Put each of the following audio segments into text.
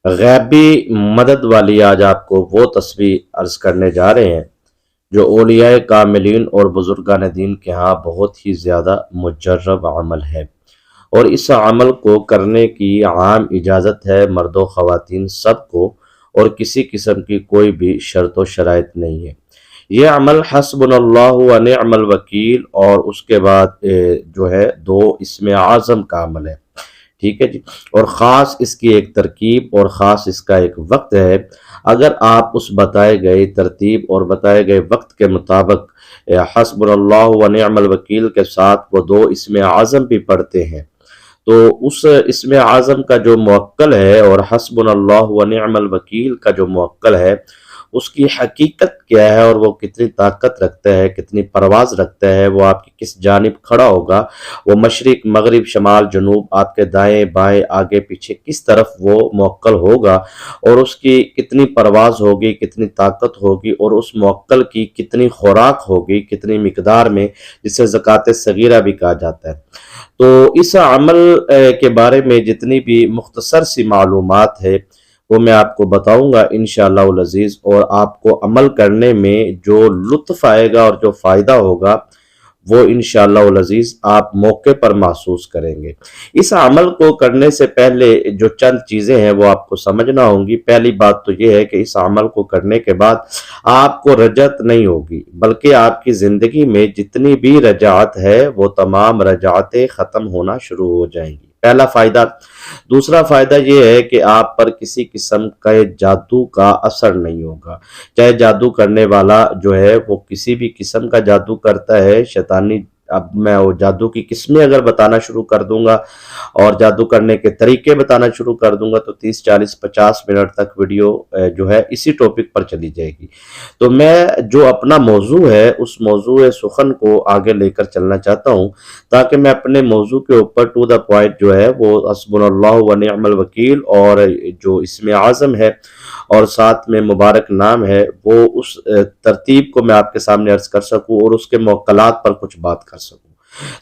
غیبی مدد والی آج آپ کو وہ تصویر عرض کرنے جا رہے ہیں جو اولیاء کاملین اور بزرگان دین کے ہاں بہت ہی زیادہ مجرب عمل ہے، اور اس عمل کو کرنے کی عام اجازت ہے مرد و خواتین سب کو، اور کسی قسم کی کوئی بھی شرط و شرائط نہیں ہے۔ یہ عمل حسبنا اللہ و نعم الوکیل اور اس کے بعد جو ہے 2 اسم اعظم کا عمل ہے، ٹھیک ہے جی، اور خاص اس کی ایک ترکیب اور خاص اس کا ایک وقت ہے۔ اگر آپ اس بتائے گئے ترتیب اور بتائے گئے وقت کے مطابق حسبنا اللہ و نعم الوکیل کے ساتھ وہ 2 اسم اعظم بھی پڑھتے ہیں، تو اس اسم اعظم کا جو موکل ہے اور حسبنا اللہ و نعم الوکیل کا جو موکل ہے، اس کی حقیقت کیا ہے اور وہ کتنی طاقت رکھتا ہے، کتنی پرواز رکھتا ہے، وہ آپ کی کس جانب کھڑا ہوگا، وہ مشرق مغرب شمال جنوب آپ کے دائیں بائیں آگے پیچھے کس طرف وہ موکل ہوگا، اور اس کی کتنی پرواز ہوگی، کتنی طاقت ہوگی، اور اس موکل کی کتنی خوراک ہوگی، کتنی مقدار میں، جسے زکوٰۃ صغیرہ بھی کہا جاتا ہے۔ تو اس عمل کے بارے میں جتنی بھی مختصر سی معلومات ہے وہ میں آپ کو بتاؤں گا انشاءاللہ العزیز، اور آپ کو عمل کرنے میں جو لطف آئے گا اور جو فائدہ ہوگا وہ انشاءاللہ العزیز آپ موقع پر محسوس کریں گے۔ اس عمل کو کرنے سے پہلے جو چند چیزیں ہیں وہ آپ کو سمجھنا ہوں گی۔ پہلی بات تو یہ ہے کہ اس عمل کو کرنے کے بعد آپ کو رجعت نہیں ہوگی، بلکہ آپ کی زندگی میں جتنی بھی رجعت ہے وہ تمام رجعتیں ختم ہونا شروع ہو جائیں گی، پہلا فائدہ۔ دوسرا فائدہ یہ ہے کہ آپ پر کسی قسم کا جادو کا اثر نہیں ہوگا، چاہے جادو کرنے والا جو ہے وہ کسی بھی قسم کا جادو کرتا ہے، شیطانی۔ اب میں وہ جادو کی قسمیں اگر بتانا شروع کر دوں گا اور جادو کرنے کے طریقے بتانا شروع کر دوں گا تو 30 40 50 منٹ تک ویڈیو جو ہے اسی ٹاپک پر چلی جائے گی۔ تو میں جو اپنا موضوع ہے اس موضوع سخن کو آگے لے کر چلنا چاہتا ہوں، تاکہ میں اپنے موضوع کے اوپر ٹو دا پوائنٹ جو ہے وہ حسبنا اللہ و نعم الوکیل اور جو اسم اعظم ہے اور ساتھ میں مبارک نام ہے وہ اس ترتیب کو میں آپ کے سامنے عرض کر سکوں اور اس کے موکلات پر کچھ بات کر سکوں۔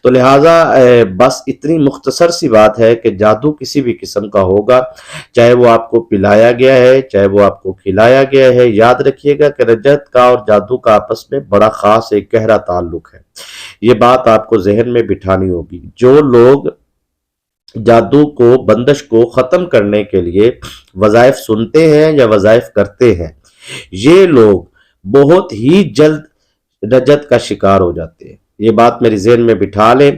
تو لہٰذا بس اتنی مختصر سی بات ہے کہ جادو کسی بھی قسم کا ہوگا، چاہے وہ آپ کو پلایا گیا ہے، چاہے وہ آپ کو کھلایا گیا ہے، یاد رکھیے گا کہ رجعت کا اور جادو کا آپس میں بڑا خاص ایک گہرا تعلق ہے۔ یہ بات آپ کو ذہن میں بٹھانی ہوگی۔ جو لوگ جادو کو، بندش کو ختم کرنے کے لیے وظائف سنتے ہیں یا وظائف کرتے ہیں، یہ لوگ بہت ہی جلد رجعت کا شکار ہو جاتے ہیں۔ یہ بات میری ذہن میں بٹھا لیں۔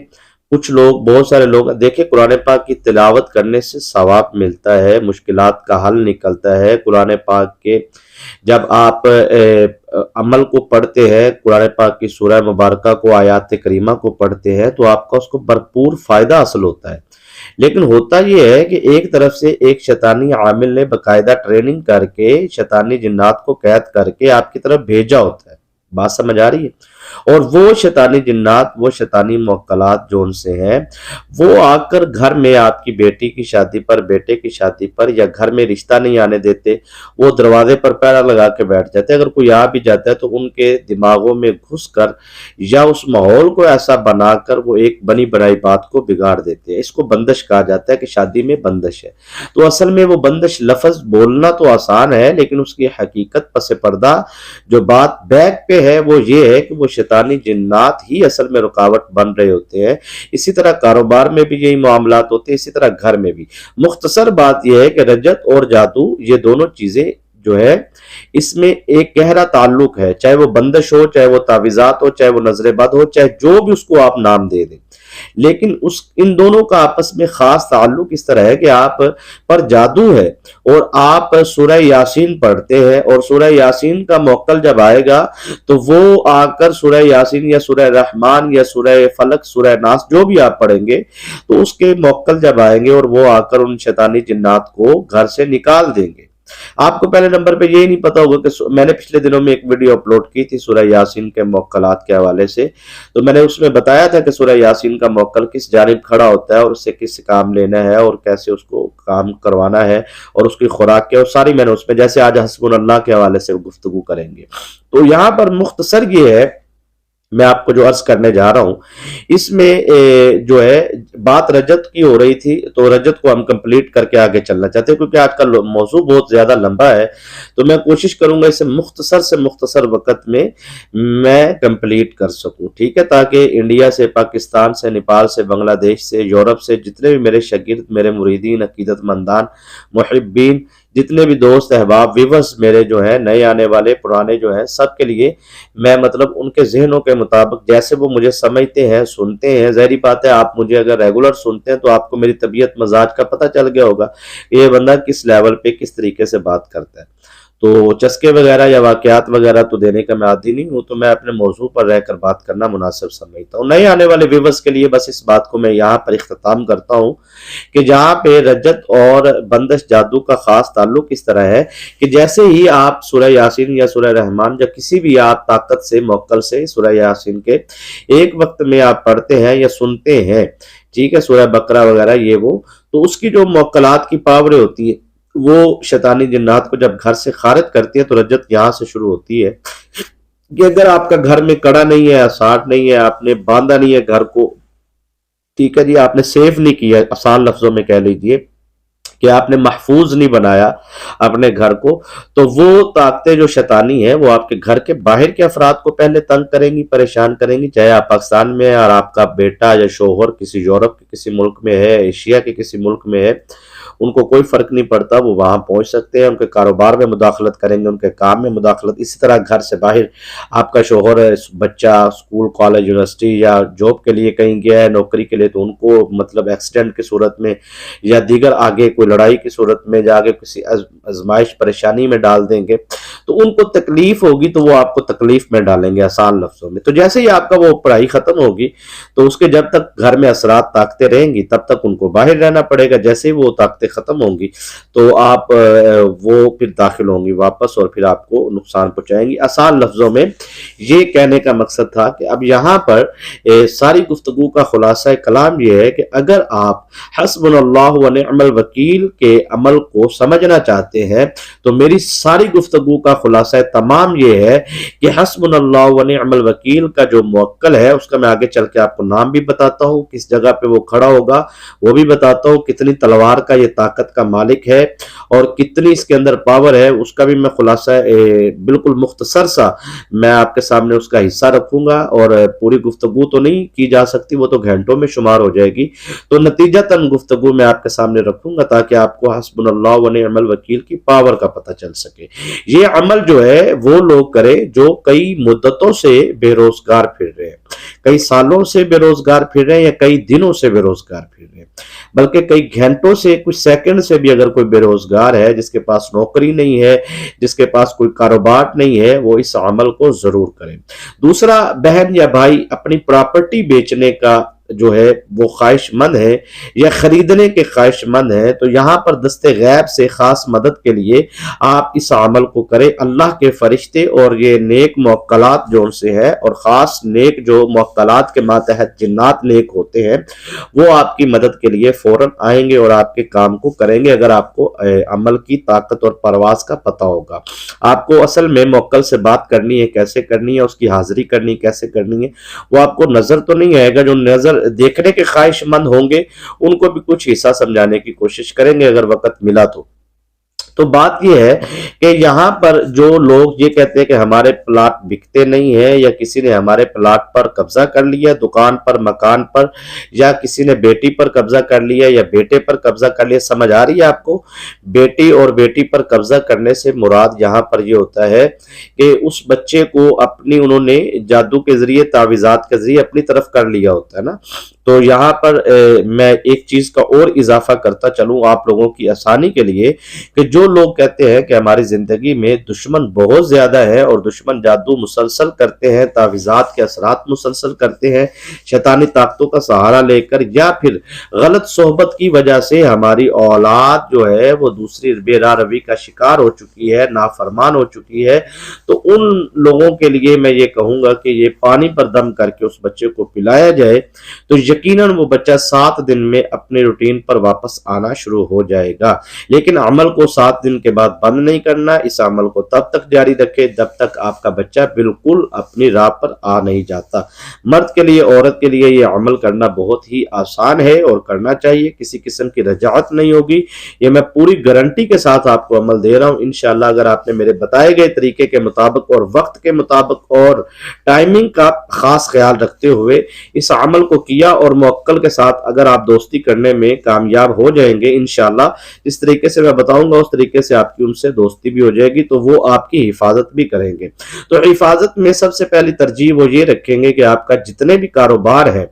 کچھ لوگ، بہت سارے لوگ دیکھیں، قرآن پاک کی تلاوت کرنے سے ثواب ملتا ہے، مشکلات کا حل نکلتا ہے۔ قرآن پاک کے جب آپ عمل کو پڑھتے ہیں، قرآن پاک کی سورہ مبارکہ کو، آیات کریمہ کو پڑھتے ہیں تو آپ کا اس کو بھرپور فائدہ حاصل ہوتا ہے۔ لیکن ہوتا یہ ہے کہ ایک طرف سے ایک شیطانی عامل نے باقاعدہ ٹریننگ کر کے شیطانی جنات کو قید کر کے آپ کی طرف بھیجا ہوتا ہے، بات سمجھ آ رہی ہے؟ اور وہ شیطانی جنات، وہ شیطانی موکلات جو ان سے ہیں، وہ آ کر گھر میں آپ کی بیٹی کی شادی پر، بیٹے کی شادی پر، یا گھر میں رشتہ نہیں آنے دیتے، وہ دروازے پر پہرا لگا کے بیٹھ جاتے ہیں۔ اگر کوئی آ بھی جاتا ہے تو ان کے دماغوں میں گھس کر یا اس ماحول کو ایسا بنا کر وہ ایک بنی بنائی بات کو بگاڑ دیتے ہیں۔ اس کو بندش کہا جاتا ہے کہ شادی میں بندش ہے۔ تو اصل میں وہ بندش لفظ بولنا تو آسان ہے، لیکن اس کی حقیقت پس پردہ جو بات بیک پہ ہے وہ یہ ہے کہ وہ شیطانی جنات ہی اصل میں رکاوٹ بن رہے ہوتے ہیں۔ اسی طرح کاروبار میں بھی یہی معاملات ہوتے ہیں، اسی طرح گھر میں بھی۔ مختصر بات یہ ہے کہ رجعت اور جادو، یہ دونوں چیزیں جو ہے اس میں ایک گہرا تعلق ہے، چاہے وہ بندش ہو، چاہے وہ تعویذات ہو، چاہے وہ نظر بد ہو، چاہے جو بھی اس کو آپ نام دے دیں، لیکن ان دونوں کا آپس میں خاص تعلق اس طرح ہے کہ آپ پر جادو ہے اور آپ سورہ یاسین پڑھتے ہیں، اور سورہ یاسین کا موکل جب آئے گا تو وہ آ کر سورہ یاسین یا سورہ رحمان یا سورہ فلق، سورہ ناس، جو بھی آپ پڑھیں گے تو اس کے موکل جب آئیں گے اور وہ آ کر ان شیطانی جنات کو گھر سے نکال دیں گے۔ آپ کو پہلے نمبر پہ یہ نہیں پتا ہوگا کہ میں نے پچھلے دنوں میں ایک ویڈیو اپلوڈ کی تھی سورہ یاسین کے موکلات کے حوالے سے، تو میں نے اس میں بتایا تھا کہ سورہ یاسین کا موکل کس جانب کھڑا ہوتا ہے اور اس سے کس کام لینا ہے اور کیسے اس کو کام کروانا ہے اور اس کی خوراک کیا، اور ساری میں نے اس میں، جیسے آج حسبنا اللہ کے حوالے سے گفتگو کریں گے۔ تو یہاں پر مختصر یہ ہے، میں آپ کو جو عرض کرنے جا رہا ہوں اس میں جو ہے بات رجت کی ہو رہی تھی، تو رجت کو ہم کمپلیٹ کر کے آگے چلنا چاہتے ہیں، کیونکہ آج کا موضوع بہت زیادہ لمبا ہے، تو میں کوشش کروں گا اسے مختصر سے مختصر وقت میں کمپلیٹ کر سکوں، ٹھیک ہے، تاکہ انڈیا سے، پاکستان سے، نیپال سے، بنگلہ دیش سے، یورپ سے جتنے بھی میرے شاگرد، میرے مریدین، عقیدت مندان، محبین، جتنے بھی دوست احباب ویورز میرے جو ہیں، نئے آنے والے، پرانے جو ہیں، سب کے لیے میں مطلب ان کے ذہنوں کے مطابق جیسے وہ مجھے سمجھتے ہیں، سنتے ہیں، ظاہری بات ہے آپ مجھے اگر ریگولر سنتے ہیں تو آپ کو میری طبیعت مزاج کا پتہ چل گیا ہوگا کہ یہ بندہ کس لیول پہ کس طریقے سے بات کرتا ہے، تو چسکے وغیرہ یا واقعات وغیرہ تو دینے کا میں عادی نہیں ہوں، تو میں اپنے موضوع پر رہ کر بات کرنا مناسب سمجھتا ہوں۔ نئے آنے والے ویورز کے لیے بس اس بات کو میں یہاں پر اختتام کرتا ہوں کہ جہاں پہ رجت اور بندش جادو کا خاص تعلق اس طرح ہے کہ جیسے ہی آپ سورہ یاسین یا سورہ رحمان یا کسی بھی آپ طاقت سے موکل سے سورہ یاسین کے ایک وقت میں آپ پڑھتے ہیں یا سنتے ہیں، ٹھیک ہے، سورہ بقرہ وغیرہ یہ وہ، تو اس کی جو موکلات کی پاوریں ہوتی ہیں وہ شیطانی جنات کو جب گھر سے خارج کرتی ہے، تو رجت یہاں سے شروع ہوتی ہے کہ اگر آپ کا گھر میں کڑا نہیں ہے، اساٹ نہیں ہے، آپ نے باندھا نہیں ہے گھر کو، ٹھیک ہے جی، آپ نے سیف نہیں کیا، آسان لفظوں میں کہہ لیجئے کہ آپ نے محفوظ نہیں بنایا اپنے گھر کو، تو وہ طاقتیں جو شیطانی ہیں وہ آپ کے گھر کے باہر کے افراد کو پہلے تنگ کریں گی، پریشان کریں گی، چاہے آپ پاکستان میں ہیں اور آپ کا بیٹا یا شوہر کسی یورپ کے کسی ملک میں ہے، ایشیا کے کسی ملک میں ہے، ان کو کوئی فرق نہیں پڑتا، وہ وہاں پہنچ سکتے ہیں، ان کے کاروبار میں مداخلت کریں گے، ان کے کام میں مداخلت، اسی طرح گھر سے باہر آپ کا شوہر ہے، بچہ اسکول، کالج، یونیورسٹی یا جاب کے لیے کہیں گیا ہے، نوکری کے لیے، تو ان کو مطلب ایکسیڈنٹ کی صورت میں یا دیگر آگے کوئی لڑائی کی صورت میں جا کے کسی آزمائش پریشانی میں ڈال دیں گے، تو ان کو تکلیف ہوگی تو وہ آپ کو تکلیف میں ڈالیں گے، آسان لفظوں میں۔ تو جیسے ہی آپ کا وہ پڑھائی ختم ہوگی تو اس کے جب تک گھر میں اثرات طاقتیں رہیں گی تب تک ان کو باہر رہنا پڑے گا، جیسے ہی وہ طاقتیں ختم ہوں گی تو آپ وہ پھر داخل ہوں گی واپس اور پھر آپ کو نقصان پہنچائیں گی۔ آسان لفظوں میں یہ کہنے کا مقصد تھا کہ اب یہاں پر ساری گفتگو کا خلاصہ کلام یہ ہے کہ اگر آپ حسبنا اللہ و نعم الوکیل کے عمل کو سمجھنا چاہتے ہیں تو میری ساری گفتگو کا خلاصہ تمام یہ ہے کہ حسبنا اللہ و نعم الوکیل کا جو موکل ہے اس کا میں آگے چل کے آپ کو نام بھی بتاتا ہوں، کس جگہ پہ وہ کھڑا ہوگا وہ بھی بتاتا ہوں، کتنی تلوار کا یہ طاقت کا مالک ہے اور کتنی اس کے اندر پاور ہے اس کا بھی میں خلاصہ بالکل مختصر سا میں آپ کے سامنے اس کا حصہ رکھوں گا، اور پوری گفتگو تو نہیں کی جا سکتی، وہ تو گھنٹوں میں شمار ہو جائے گی، تو نتیجتاً گفتگو میں آپ کے سامنے رکھوں گا تاکہ آپ کو حسبنا اللہ و نعم الوکیل کی پاور کا پتہ چل سکے۔ یہ عمل جو ہے وہ لوگ کرے جو کئی مدتوں سے بے روزگار پھر رہے ہیں، کئی سالوں سے بے روزگار پھر رہے ہیں یا کئی دنوں سے بے روزگار پھر رہے ہیں، بلکہ کئی گھنٹوں سے، کچھ سیکنڈ سے بھی اگر کوئی بے روزگار ہے، جس کے پاس نوکری نہیں ہے، جس کے پاس کوئی کاروبار نہیں ہے، وہ اس عمل کو ضرور کرے۔ دوسرا، بہن یا بھائی اپنی پراپرٹی بیچنے کا جو ہے وہ خواہش مند ہے یا خریدنے کے خواہش مند ہے، تو یہاں پر دست غیب سے خاص مدد کے لیے آپ اس عمل کو کریں۔ اللہ کے فرشتے اور یہ نیک موکلات جو ان سے ہے، اور خاص نیک جو موکلات کے ماتحت جنات نیک ہوتے ہیں، وہ آپ کی مدد کے لیے فوراً آئیں گے اور آپ کے کام کو کریں گے، اگر آپ کو عمل کی طاقت اور پرواز کا پتہ ہوگا۔ آپ کو اصل میں موکل سے بات کرنی ہے، کیسے کرنی ہے، اس کی حاضری کرنی کیسے کرنی ہے، وہ آپ کو نظر تو نہیں آئے گا، جو نظر دیکھنے کے خواہش مند ہوں گے ان کو بھی کچھ حصہ سمجھانے کی کوشش کریں گے اگر وقت ملا تو بات یہ ہے کہ یہاں پر جو لوگ یہ کہتے ہیں کہ ہمارے پلاٹ بکتے نہیں ہیں، یا کسی نے ہمارے پلاٹ پر قبضہ کر لیا، دکان پر، مکان پر، یا کسی نے بیٹی پر قبضہ کر لیا یا بیٹے پر قبضہ کر لیا، سمجھ آ رہی ہے آپ کو؟ بیٹی اور بیٹی پر قبضہ کرنے سے مراد یہاں پر یہ ہوتا ہے کہ اس بچے کو اپنی انہوں نے جادو کے ذریعے، تعویذات کے ذریعے اپنی طرف کر لیا ہوتا ہے نا، تو یہاں پر میں ایک چیز کا اور اضافہ کرتا چلوں آپ لوگوں کی آسانی کے لیے کہ جو لوگ کہتے ہیں کہ ہماری زندگی میں دشمن بہت زیادہ ہے اور دشمن جادو مسلسل کرتے ہیں، تعویذات کے اثرات مسلسل کرتے ہیں، شیطانی طاقتوں کا سہارا لے کر، یا پھر غلط صحبت کی وجہ سے ہماری اولاد جو ہے وہ دوسری بے راہ روی کا شکار ہو چکی ہے، نافرمان ہو چکی ہے، تو ان لوگوں کے لیے میں یہ کہوں گا کہ یہ پانی پر دم کر کے اس بچے کو پلایا جائے، تو یقیناً وہ بچہ 7 دن میں اپنے روٹین پر واپس آنا شروع ہو جائے گا۔ لیکن عمل کو 7 دن کے بعد بند نہیں کرنا، اس عمل کو تب تک جاری رکھے جب تک آپ کا بچہ بالکل اپنی راہ پر آ نہیں جاتا۔ مرد کے لیے، عورت کے لیے یہ عمل کرنا بہت ہی آسان ہے اور کرنا چاہیے، کسی قسم کی رجعت نہیں ہوگی، یہ میں پوری گارنٹی کے ساتھ آپ کو عمل دے رہا ہوں۔ انشاءاللہ اگر آپ نے میرے بتائے گئے طریقے کے مطابق اور وقت کے مطابق اور ٹائمنگ کا خاص خیال رکھتے ہوئے اس عمل کو کیا اور موکل کے ساتھ اگر آپ دوستی کرنے میں کامیاب ہو جائیں گے انشاءاللہ، جس طریقے سے میں بتاؤں گا اس طریقے سے آپ کی ان سے دوستی بھی ہو جائے گی، تو وہ آپ کی حفاظت بھی کریں گے۔ تو حفاظت میں سب سے پہلی ترجیح وہ یہ رکھیں گے کہ آپ کا جتنے بھی کاروبار ہے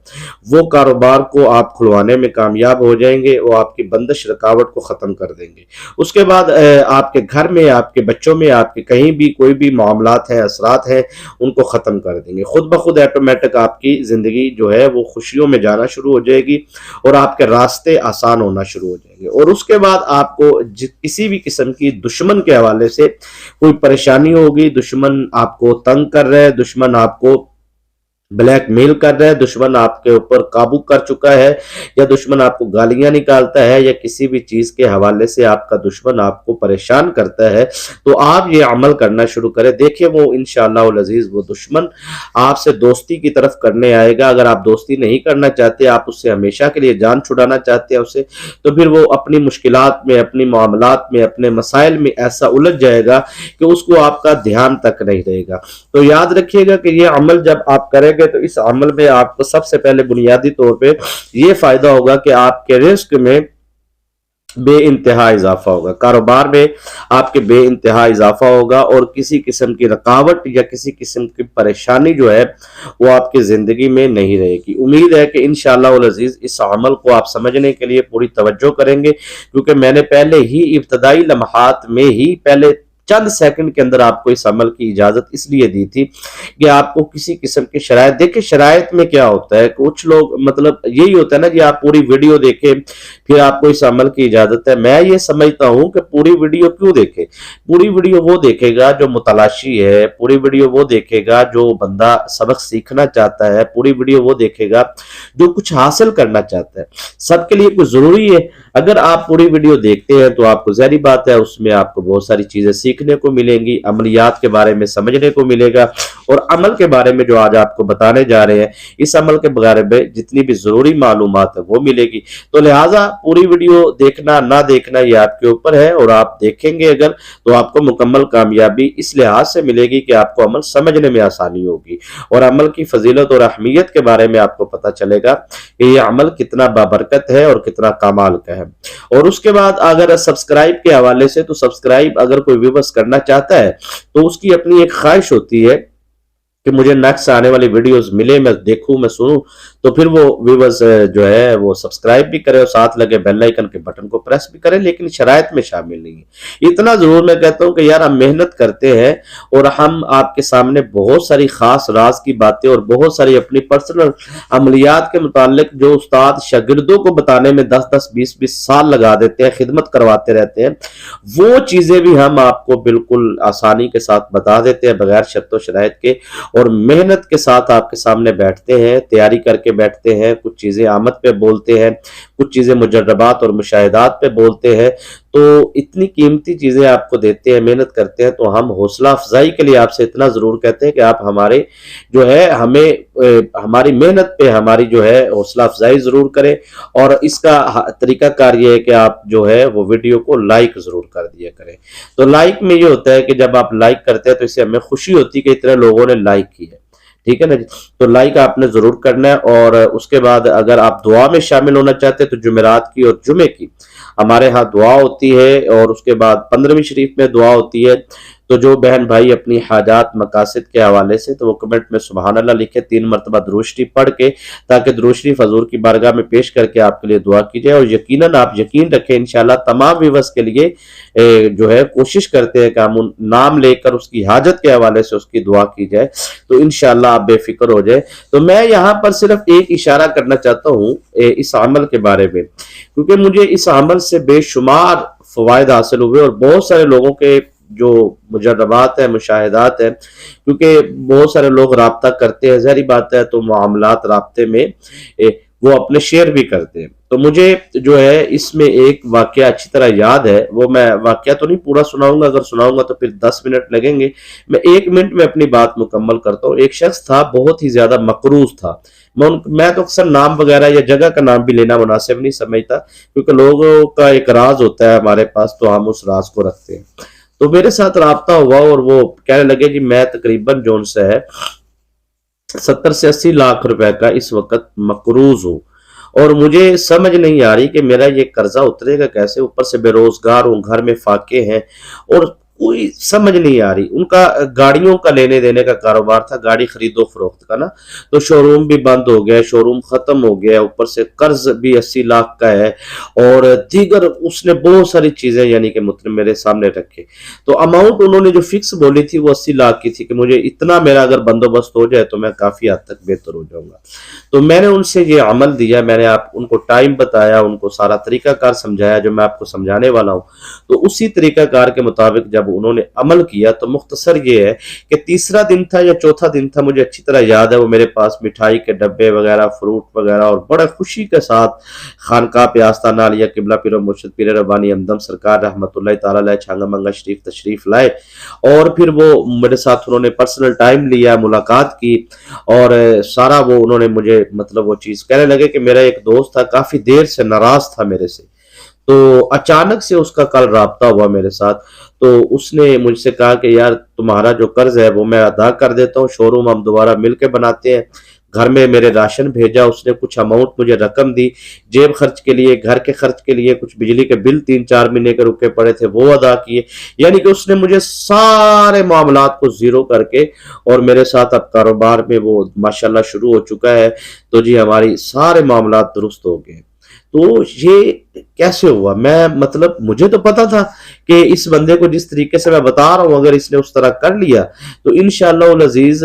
وہ کاروبار کو آپ کھلوانے میں کامیاب ہو جائیں گے، وہ آپ کی بندش رکاوٹ کو ختم کر دیں گے۔ اس کے بعد آپ کے گھر میں، آپ کے بچوں میں، آپ کے کہیں بھی کوئی بھی معاملات ہیں، اثرات ہیں، ان کو ختم کر دیں گے۔ خود بخود آٹومیٹک آپ کی زندگی جو ہے وہ خوشیوں میں جانا شروع ہو جائے گی اور آپ کے راستے آسان ہونا شروع ہو جائیں گے۔ اور اس کے بعد آپ کو کسی بھی قسم کی دشمن کے حوالے سے کوئی پریشانی ہوگی، دشمن آپ کو تنگ کر رہے، دشمن آپ کو بلیک میل کر رہا ہے، دشمن آپ کے اوپر قابو کر چکا ہے، یا دشمن آپ کو گالیاں نکالتا ہے، یا کسی بھی چیز کے حوالے سے آپ کا دشمن آپ کو پریشان کرتا ہے، تو آپ یہ عمل کرنا شروع کریں۔ دیکھیں وہ انشاءاللہ العزیز وہ دشمن آپ سے دوستی کی طرف کرنے آئے گا۔ اگر آپ دوستی نہیں کرنا چاہتے، آپ اس سے ہمیشہ کے لیے جان چھڑانا چاہتے ہیں اسے، تو پھر وہ اپنی مشکلات میں، اپنی معاملات میں، اپنے مسائل میں ایسا الجھ جائے گا کہ اس کو آپ کا دھیان تک نہیں رہے گا۔ تو یاد رکھیے گا کہ یہ عمل جب آپ کریں گے تو اس عمل میں آپ کو سب سے پہلے بنیادی طور پہ یہ فائدہ ہوگا کہ آپ کے رزق میں بے انتہا اضافہ ہوگا، کاروبار میں آپ کے بے انتہا اضافہ ہوگا، اور کسی قسم کی رکاوٹ یا کسی قسم کی پریشانی جو ہے وہ آپ کی زندگی میں نہیں رہے گی۔ امید ہے کہ انشاءاللہ العزیز اس عمل کو آپ سمجھنے کے لیے پوری توجہ کریں گے، کیونکہ میں نے پہلے ہی ابتدائی لمحات میں ہی پہلے چند سیکنڈ کے اندر آپ کو اس عمل کی اجازت اس لیے دی تھی کہ آپ کو کسی قسم کی شرائط، دیکھیں شرائط میں کیا ہوتا ہے، کچھ لوگ مطلب یہی ہوتا ہے نا کہ آپ پوری ویڈیو دیکھیں پھر آپ کو اس عمل کی اجازت ہے۔ میں یہ سمجھتا ہوں کہ پوری ویڈیو کیوں دیکھے؟ پوری ویڈیو وہ دیکھے گا جو متلاشی ہے، پوری ویڈیو وہ دیکھے گا جو بندہ سبق سیکھنا چاہتا ہے، پوری ویڈیو وہ دیکھے گا جو کچھ حاصل کرنا چاہتا ہے۔ سب کے لیے کچھ ضروری ہے۔ اگر آپ پوری ویڈیو دیکھتے ہیں تو آپ کو ظاہری بات ہے اس میں آپ کو بہت ساری چیزیں سیکھنے کو ملیں گی، عملیات کے بارے میں سمجھنے کو ملے گا، اور عمل کے بارے میں جو آج آپ کو بتانے جا رہے ہیں اس عمل کے بارے میں جتنی بھی ضروری معلومات ہے وہ ملے گی۔ تو لہٰذا پوری ویڈیو دیکھنا نہ دیکھنا یہ آپ کے اوپر ہے، اور آپ دیکھیں گے اگر تو آپ کو مکمل کامیابی اس لحاظ سے ملے گی کہ آپ کو عمل سمجھنے میں آسانی ہوگی، اور عمل کی فضیلت اور اہمیت کے بارے میں آپ کو پتہ چلے گا کہ یہ عمل کتنا بابرکت ہے اور کتنا کمال کا ہے۔ اور اس کے بعد اگر سبسکرائب کے حوالے سے، تو سبسکرائب اگر کوئی ویورز کرنا چاہتا ہے تو اس کی اپنی ایک خواہش ہوتی ہے کہ مجھے نیکسٹ آنے والی ویڈیوز ملے، میں دیکھوں، میں سنوں، تو پھر وہ ویورز جو ہے وہ سبسکرائب بھی کرے اور ساتھ لگے بیل آئیکن کے بٹن کو پریس بھی کرے، لیکن شرائط میں شامل نہیں ہے۔ اتنا ضرور میں کہتا ہوں کہ یار ہم محنت کرتے ہیں اور ہم آپ کے سامنے بہت ساری خاص راز کی باتیں اور بہت ساری اپنی پرسنل عملیات کے متعلق جو استاد شاگردوں کو بتانے میں 10 20 سال لگا دیتے ہیں، خدمت کرواتے رہتے ہیں، وہ چیزیں بھی ہم آپ کو بالکل آسانی کے ساتھ بتا دیتے ہیں بغیر شرط و شرائط کے، اور محنت کے ساتھ آپ کے سامنے بیٹھتے ہیں، تیاری کر کے بیٹھتے ہیں، کچھ چیزیں آمد پہ بولتے ہیں، کچھ چیزیں مجربات اور مشاہدات پہ بولتے ہیں، تو اتنی قیمتی چیزیں آپ کو دیتے ہیں، محنت کرتے ہیں، تو ہم حوصلہ افزائی کے لیے آپ سے اتنا ضرور کہتے ہیں کہ آپ ہمارے جو ہے ہمیں ہماری محنت پہ ہماری جو ہے حوصلہ افزائی ضرور کریں، اور اس کا طریقہ کار یہ ہے کہ آپ جو ہے وہ ویڈیو کو لائک ضرور کر دیا کریں۔ تو لائک میں یہ ہوتا ہے کہ جب آپ لائک کرتے ہیں تو اس سے ہمیں خوشی ہوتی ہے کہ اتنے لوگوں نے لائک کی ہے، ٹھیک ہے نا جی؟ تو لائک آپ نے ضرور کرنا ہے۔ اور اس کے بعد اگر آپ دعا میں شامل ہونا چاہتے ہیں تو جمعرات کی اور جمعے کی ہمارے ہاں دعا ہوتی ہے، اور اس کے بعد 15ویں شریف میں دعا ہوتی ہے۔ تو جو بہن بھائی اپنی حاجات مقاصد کے حوالے سے تو وہ کمنٹ میں سبحان اللہ لکھے، 3 مرتبہ درود شریف پڑھ کے، تاکہ درود شریف حضور کی بارگاہ میں پیش کر کے آپ کے لیے دعا کی جائے۔ اور یقیناً آپ یقین رکھیں انشاءاللہ تمام ویورز کے لیے جو ہے کوشش کرتے ہیں کہ ہم نام لے کر اس کی حاجت کے حوالے سے اس کی دعا کی جائے، تو انشاءاللہ آپ بے فکر ہو جائے۔ تو میں یہاں پر صرف ایک اشارہ کرنا چاہتا ہوں اس عمل کے بارے میں، کیونکہ مجھے اس عمل سے بے شمار فوائد حاصل ہوئے، اور بہت سارے لوگوں کے جو مجربات ہیں، مشاہدات ہیں، کیونکہ بہت سارے لوگ رابطہ کرتے ہیں، ظاہری بات ہے، تو معاملات رابطے میں وہ اپنے شیئر بھی کرتے ہیں۔ تو مجھے جو ہے اس میں ایک واقعہ اچھی طرح یاد ہے، وہ میں واقعہ تو نہیں پورا سناؤں گا، اگر سناؤں گا تو پھر 10 منٹ لگیں گے، میں 1 منٹ میں اپنی بات مکمل کرتا ہوں۔ ایک شخص تھا بہت ہی زیادہ مقروض تھا، میں تو اکثر نام وغیرہ یا جگہ کا نام بھی لینا مناسب نہیں سمجھتا، کیونکہ لوگوں کا ایک راز ہوتا ہے ہمارے پاس، تو ہم اس راز کو رکھتے ہیں۔ تو میرے ساتھ رابطہ ہوا اور وہ کہنے لگے جی میں تقریباً جون سے ہے 70 سے 80 لاکھ روپے کا اس وقت مقروض ہوں، اور مجھے سمجھ نہیں آ رہی کہ میرا یہ قرضہ اترے گا کیسے، اوپر سے بے روزگار ہوں، گھر میں فاقے ہیں، اور کوئی سمجھ نہیں آ رہی۔ ان کا گاڑیوں کا لینے دینے کا کاروبار تھا، گاڑی خرید و فروخت کا نا، تو شو روم بھی بند ہو گیا، شو روم ختم ہو گیا، اوپر سے قرض بھی 80 لاکھ کا ہے، اور دیگر اس نے بہت ساری چیزیں یعنی کہ میرے سامنے رکھے۔ تو اماؤنٹ انہوں نے جو فکس بولی تھی وہ 80 لاکھ کی تھی، کہ مجھے اتنا میرا اگر بندوبست ہو جائے تو میں کافی حد تک بہتر ہو جاؤں گا۔ تو میں نے ان سے یہ عمل دیا، میں نے ان کو ٹائم بتایا، ان کو سارا طریقہ کار سمجھایا جو میں آپ کو سمجھانے والا ہوں۔ تو اسی طریقہ کار کے مطابق جب انہوں نے عمل کیا تو مختصر یہ ہے کہ تیسرا دن تھا یا چوتھا دن تھا، مجھے اچھی طرح یاد ہے، وہ میرے پاس مٹھائی کے ڈبے وغیرہ، فروٹ وغیرہ، اور بڑے خوشی کے ساتھ خانقاہ پہ آستانہ علیہ قبلہ پیر و مرشد پیر ربانی ہمدم سرکار رحمۃ اللہ تعالی علیہ چھانگا منگا شریف تشریف لائے، اور پھر وہ میرے ساتھ انہوں نے پرسنل ٹائم لیا، ملاقات کی، اور سارا وہ انہوں نے مجھے مطلب وہ چیز کہنے لگے کہ میرا ایک دوست تھا کافی دیر سے ناراض تھا میرے سے، تو اچانک سے اس کا کل رابطہ ہوا میرے ساتھ، تو اس نے مجھ سے کہا کہ یار تمہارا جو قرض ہے وہ میں ادا کر دیتا ہوں، شو روم ہم دوبارہ مل کے بناتے ہیں، گھر میں میرے راشن بھیجا، اس نے کچھ اماؤنٹ مجھے رقم دی، جیب خرچ کے لیے، گھر کے خرچ کے لیے، کچھ بجلی کے بل 3-4 مہینے کے رکے پڑے تھے وہ ادا کیے، یعنی کہ اس نے مجھے سارے معاملات کو زیرو کر کے، اور میرے ساتھ اب کاروبار میں وہ ماشاءاللہ شروع ہو چکا ہے، تو جی ہماری سارے معاملات درست ہو گئے۔ تو یہ کیسے ہوا؟ میں مطلب مجھے تو پتا تھا کہ اس بندے کو جس طریقے سے میں بتا رہا ہوں اگر اس نے اس طرح کر لیا تو انشاءاللہ العزیز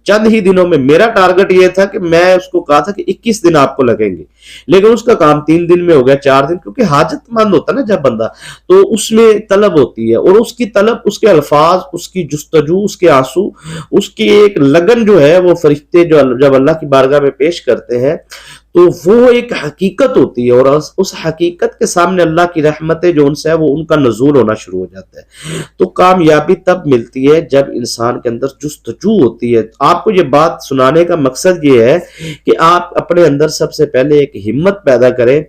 چند ہی دنوں میں، میرا ٹارگٹ یہ تھا کہ میں اس کو کہا تھا کہ 21 دن آپ کو لگیں گے، لیکن اس کا کام 3 دن میں ہو گیا، 4 دن، کیونکہ حاجت مند ہوتا نا جب بندہ، تو اس میں طلب ہوتی ہے، اور اس کی طلب، اس کے الفاظ، اس کی جستجو، اس کے آنسو، اس کی ایک لگن جو ہے، وہ فرشتے جو جب اللہ کی بارگاہ میں پیش کرتے ہیں تو وہ ایک حقیقت ہوتی ہے، اور اس حقیقت کے سامنے اللہ کی رحمتیں جو ان سے ہے وہ ان کا نزول ہونا شروع ہو جاتا ہے۔ تو کامیابی تب ملتی ہے جب انسان کے اندر جستجو ہوتی ہے۔ آپ کو یہ بات سنانے کا مقصد یہ ہے کہ آپ اپنے اندر سب سے پہلے ایک ہمت پیدا کریں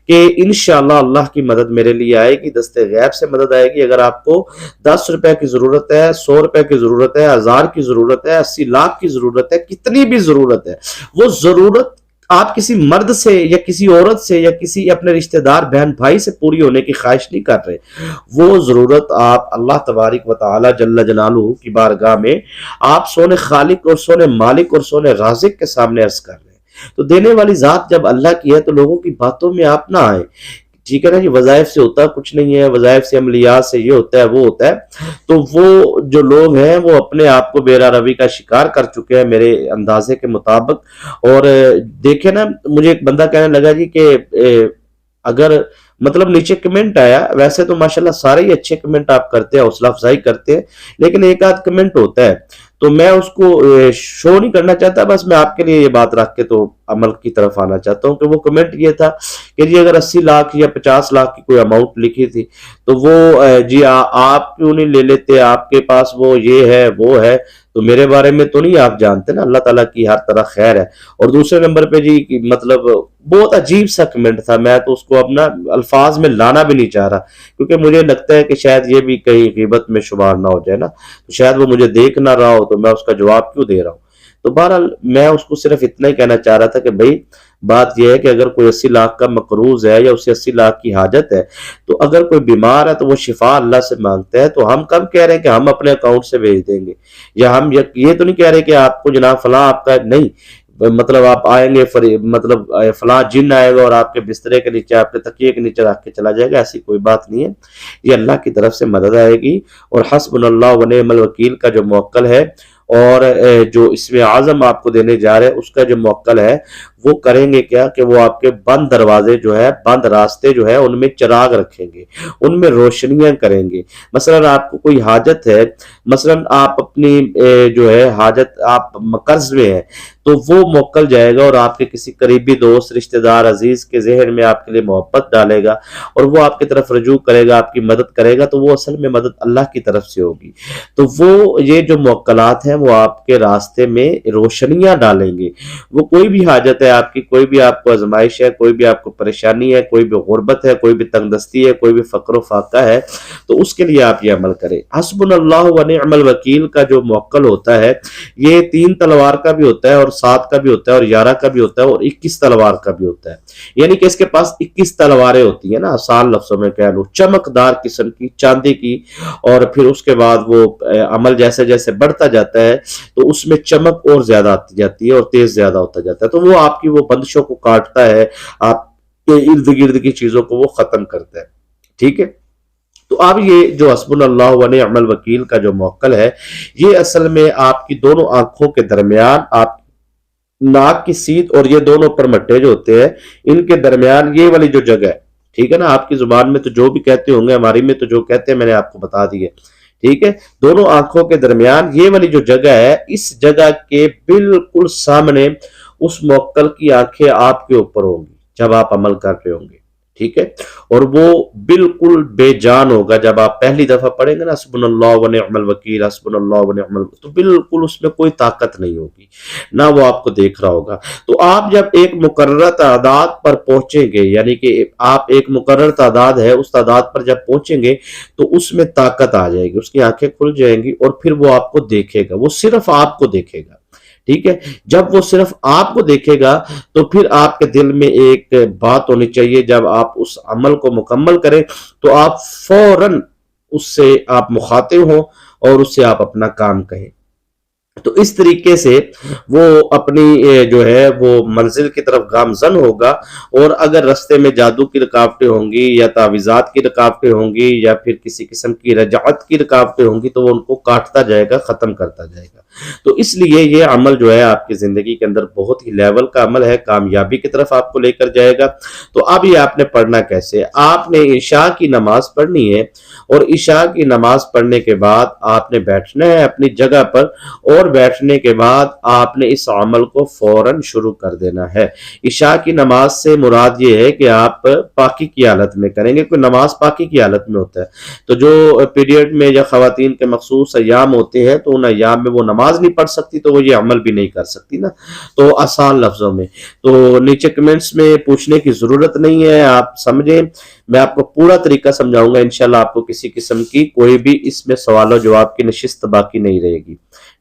کہ انشاءاللہ اللہ کی مدد میرے لیے آئے گی، دست غیب سے مدد آئے گی۔ اگر آپ کو 10 روپے کی ضرورت ہے، 100 روپے کی ضرورت ہے، 1000 کی ضرورت ہے، 80 لاکھ کی ضرورت ہے، کتنی بھی ضرورت ہے، وہ ضرورت آپ کسی مرد سے یا کسی عورت سے یا کسی اپنے رشتہ دار بہن بھائی سے پوری ہونے کی خواہش نہیں کر رہے، وہ ضرورت آپ اللہ تبارک و تعالی جل جلالہ کی بارگاہ میں آپ سونے خالق اور سونے مالک اور سونے رازق کے سامنے عرض کر رہے ہیں۔ تو دینے والی ذات جب اللہ کی ہے تو لوگوں کی باتوں میں آپ نہ آئیں، ٹھیک ہے نا جی، وظائف سے ہوتا کچھ نہیں ہے، وظائف سے، عملیات سے یہ ہوتا ہے وہ ہوتا ہے، تو وہ جو لوگ ہیں وہ اپنے آپ کو بے روی کا شکار کر چکے ہیں میرے اندازے کے مطابق۔ اور دیکھیں نا، مجھے ایک بندہ کہنے لگا جی کہ اگر مطلب نیچے کمنٹ آیا، ویسے تو ماشاءاللہ سارے ہی اچھے کمنٹ آپ کرتے ہیں، حوصلہ افزائی کرتے ہیں، لیکن ایک آدھ کمنٹ ہوتا ہے تو میں اس کو شو نہیں کرنا چاہتا، بس میں آپ کے لیے یہ بات رکھ کے تو عمل کی طرف آنا چاہتا ہوں کہ وہ کمنٹ یہ تھا کہ جی اگر 80 لاکھ یا 50 لاکھ کی کوئی اماؤنٹ لکھی تھی تو وہ جی آپ کیوں نہیں لے لیتے، آپ کے پاس وہ یہ ہے وہ ہے، تو میرے بارے میں تو نہیں آپ جانتے نا، اللہ تعالیٰ کی ہر طرح خیر ہے۔ اور دوسرے نمبر پہ جی مطلب بہت عجیب سا کمنٹ تھا، میں تو اس کو اپنا الفاظ میں لانا بھی نہیں چاہ رہا، کیونکہ مجھے لگتا ہے کہ شاید یہ بھی کہیں غیبت میں شمار نہ ہو جائے نا، تو شاید وہ مجھے دیکھ نہ رہا ہو تو میں اس کا جواب کیوں دے رہا ہوں۔ تو بہرحال میں اس کو صرف اتنا ہی کہنا چاہ رہا تھا کہ بھائی بات یہ ہے کہ اگر کوئی 80 لاکھ کا مقروض ہے یا اسے 80 لاکھ کی حاجت ہے، تو اگر کوئی بیمار ہے تو وہ شفا اللہ سے مانگتا ہے، تو ہم کب کہہ رہے ہیں کہ ہم اپنے اکاؤنٹ سے بھیج دیں گے، یا ہم یہ تو نہیں کہہ رہے کہ آپ کو جناب فلاں آپ کا نہیں، مطلب آپ آئیں گے مطلب فلاں جن آئے گا اور آپ کے بسترے کے نیچے، آپ کے تکیے کے نیچے رکھ کے چلا جائے گا، ایسی کوئی بات نہیں ہے۔ یہ اللہ کی طرف سے مدد آئے گی، اور حسبنا اللہ و نعم الوکیل کا جو موکل ہے، اور جو اس میں اعظم آپ کو دینے جا رہے ہیں اس کا جو موکل ہے، وہ کریں گے کیا کہ وہ آپ کے بند دروازے جو ہے، بند راستے جو ہے، ان میں چراغ رکھیں گے، ان میں روشنیاں کریں گے۔ مثلا آپ کو کوئی حاجت ہے مثلا آپ اپنی جو ہے حاجت آپ قرض میں ہیں تو وہ موکل جائے گا اور آپ کے کسی قریبی دوست رشتہ دار عزیز کے ذہن میں آپ کے لیے محبت ڈالے گا اور وہ آپ کی طرف رجوع کرے گا، آپ کی مدد کرے گا، تو وہ اصل میں مدد اللہ کی طرف سے ہوگی۔ تو وہ یہ جو موکلات ہیں وہ آپ کے راستے میں روشنیاں ڈالیں گے۔ وہ کوئی بھی حاجت ہے آپ کی، کوئی بھی آپ کو آزمائش ہے، کوئی بھی آپ کو پریشانی ہے، کوئی بھی غربت ہے، کوئی بھی تنگ دستی ہے، کوئی بھی فقر و فاقہ ہے، تو اس کے لیے آپ یہ عمل کریں۔ حسبنا اللہ و نعم الوکیل کا جو موکل ہوتا ہے یہ 3 تلوار کا بھی ہوتا ہے اور 7 کا بھی ہوتا ہے اور 11 کا بھی ہوتا ہے اور 21 تلوار کا بھی ہوتا ہے، یعنی کہ اس کے پاس 21 تلواریں ہوتی ہیں نا، آسان لفظوں میں کہہ لو، چمکدار قسم کی چاندی کی، اور پھر اس کے بعد وہ عمل جیسے جیسے بڑھتا جاتا ہے تو اس میں چمک اور زیادہ آتی جاتی ہے اور تیز زیادہ ہوتا جاتا ہے، تو وہ آپ کی وہ بندشوں کو کاٹتا ہے، آپ کے ارد گرد کی چیزوں کو وہ ختم کرتا ہے، ٹھیک ہے۔ تو اب یہ جو حسبنا اللہ و نعم الوکیل کا جو موکل ہے یہ اصل میں آپ کی دونوں آنکھوں کے درمیان، آپ ناک کی سیدھ اور یہ دونوں پرمٹے جو ہوتے ہیں ان کے درمیان یہ والی جو جگہ ہے، ٹھیک ہے نا، آپ کی زبان میں تو جو بھی کہتے ہوں گے، ہماری میں تو جو کہتے ہیں میں نے آپ کو بتا دی ہے، ٹھیک ہے، دونوں آنکھوں کے درمیان یہ والی جو جگہ ہے، اس جگہ کے بالکل سامنے اس موکل کی آنکھیں آپ کے اوپر ہوں گی جب آپ عمل کر رہے ہوں گے، ٹھیک ہے، اور وہ بالکل بے جان ہوگا۔ جب آپ پہلی دفعہ پڑھیں گے نا حسبنا اللہ و نعم الوکیل، حسبنا اللہ و نعم الوکیل، تو بالکل اس میں کوئی طاقت نہیں ہوگی، نہ وہ آپ کو دیکھ رہا ہوگا۔ تو آپ جب ایک مقررہ تعداد پر پہنچیں گے، یعنی کہ آپ ایک مقرر تعداد ہے اس تعداد پر جب پہنچیں گے تو اس میں طاقت آ جائے گی، اس کی آنکھیں کھل جائیں گی اور پھر وہ آپ کو دیکھے گا، وہ صرف آپ کو دیکھے گا، ٹھیک ہے۔ جب وہ صرف آپ کو دیکھے گا تو پھر آپ کے دل میں ایک بات ہونی چاہیے، جب آپ اس عمل کو مکمل کریں تو آپ فوراً اس سے آپ مخاطب ہوں اور اس سے آپ اپنا کام کہیں۔ تو اس طریقے سے وہ اپنی جو ہے وہ منزل کی طرف گامزن ہوگا، اور اگر رستے میں جادو کی رکاوٹیں ہوں گی یا تعویذات کی رکاوٹیں ہوں گی یا پھر کسی قسم کی رجعت کی رکاوٹیں ہوں گی تو وہ ان کو کاٹتا جائے گا، ختم کرتا جائے گا۔ تو اس لیے یہ عمل جو ہے آپ کی زندگی کے اندر بہت ہی لیول کا عمل ہے، کامیابی کی طرف آپ کو لے کر جائے گا۔ تو اب یہ آپ نے پڑھنا کیسے؟ آپ نے عشاء کی نماز پڑھنی ہے، اور عشاء کی نماز پڑھنے کے بعد آپ نے بیٹھنا ہے اپنی جگہ پر، اور بیٹھنے کے بعد آپ نے اس عمل کو فوراً شروع کر دینا ہے۔ عشاء کی نماز سے مراد یہ ہے کہ آپ پاکی کی حالت میں کریں گے، کوئی نماز پاکی کی حالت میں ہوتا ہے تو جو پیریڈ میں یا خواتین کے مخصوص ایام ہوتے ہیں تو ان ایام میں وہ نماز نہیں پڑھ سکتی تو وہ یہ عمل بھی نہیں کر سکتی نا۔ تو آسان لفظوں میں تو نیچے کمنٹس میں پوچھنے کی ضرورت نہیں ہے، آپ سمجھیں، میں آپ کو پورا طریقہ سمجھاؤں گا، انشاءاللہ آپ کو کسی قسم کی کوئی بھی اس میں سوال و جواب کی نشست باقی نہیں رہے گی،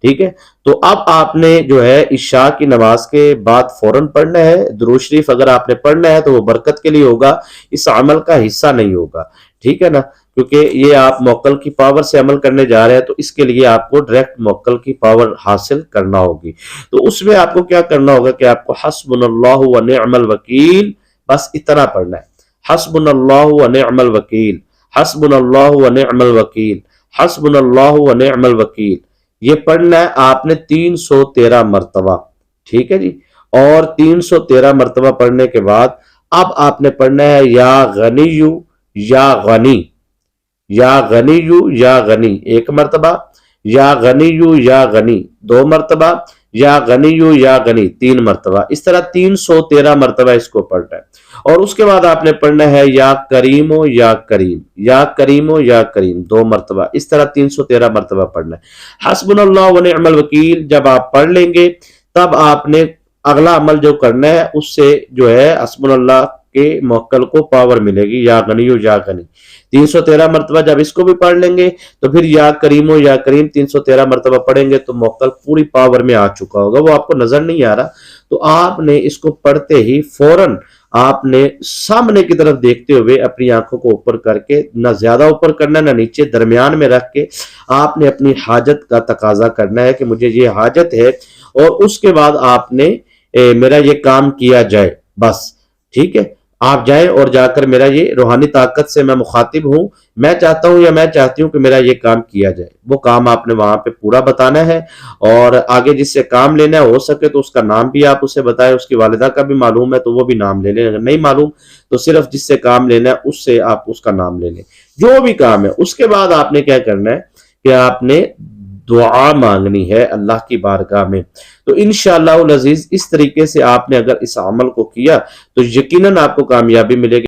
ٹھیک ہے۔ تو اب آپ نے جو ہے عشاء کی نماز کے بعد فوراً پڑھنا ہے درود شریف، اگر آپ نے پڑھنا ہے تو وہ برکت کے لیے ہوگا، اس عمل کا حصہ نہیں ہوگا، ٹھیک ہے نا، کیونکہ یہ آپ موکل کی پاور سے عمل کرنے جا رہے ہیں تو اس کے لیے آپ کو ڈائریکٹ موکل کی پاور حاصل کرنا ہوگی۔ تو اس میں آپ کو کیا کرنا ہوگا کہ آپ کو حسبنا اللہ و نعم الوکیل بس اتنا پڑھنا ہے، حسبنا اللہ و نعم الوکیل، حسبنا اللہ و نعم الوکیل، حسبنا اللہ و نعم الوکیل، یہ پڑھنا ہے آپ نے 313 مرتبہ، ٹھیک ہے جی۔ اور 313 مرتبہ پڑھنے کے بعد اب آپ نے پڑھنا ہے یا غنیو یا غنی، یا غنیو یا غنی ایک مرتبہ، یا غنیو یا غنی 2 مرتبہ، یا غنیو یا غنی 3 مرتبہ، اس طرح 313 مرتبہ اس کو پڑھنا ہے۔ اور اس کے بعد آپ نے پڑھنا ہے یا کریمو یا کریم، یا کریمو یا کریم 2 مرتبہ، اس طرح 313 مرتبہ پڑھنا ہے۔ حسبنا اللہ و نعم الوکیل جب آپ پڑھ لیں گے تب آپ نے اگلا عمل جو کرنا ہے اس سے جو ہے حسبنا اللہ کے موکل کو پاور ملے گی، یا غنیو یا غنی 313 مرتبہ جب اس کو بھی پڑھ لیں گے تو پھر یا کریمو یا کریم 313 مرتبہ پڑھیں گے تو موکل پوری پاور میں آ چکا ہوگا، وہ آپ کو نظر نہیں آ رہا، تو آپ نے اس کو پڑھتے ہی فوراً آپ نے سامنے کی طرف دیکھتے ہوئے اپنی آنکھوں کو اوپر کر کے، نہ زیادہ اوپر کرنا نہ نیچے، درمیان میں رکھ کے آپ نے اپنی حاجت کا تقاضا کرنا ہے کہ مجھے یہ حاجت ہے، اور اس کے بعد آپ نے میرا یہ کام کیا جائے بس، ٹھیک ہے، آپ جائیں اور جا کر میرا یہ روحانی طاقت سے میں مخاطب ہوں، میں چاہتا ہوں یا میں چاہتی ہوں کہ میرا یہ کام کیا جائے، وہ کام آپ نے وہاں پہ پورا بتانا ہے، اور آگے جس سے کام لینا ہے ہو سکے تو اس کا نام بھی آپ اسے بتائیں، اس کی والدہ کا بھی معلوم ہے تو وہ بھی نام لے لیں، اگر نہیں معلوم تو صرف جس سے کام لینا ہے اس سے آپ اس کا نام لے لیں، جو بھی کام ہے۔ اس کے بعد آپ نے کیا کرنا ہے کہ آپ نے دعا مانگنی ہے اللہ کی بارگاہ میں۔ تو انشاءاللہ العزیز اس طریقے سے آپ نے اگر اس عمل کو کیا تو یقیناً آپ کو کامیابی ملے گی۔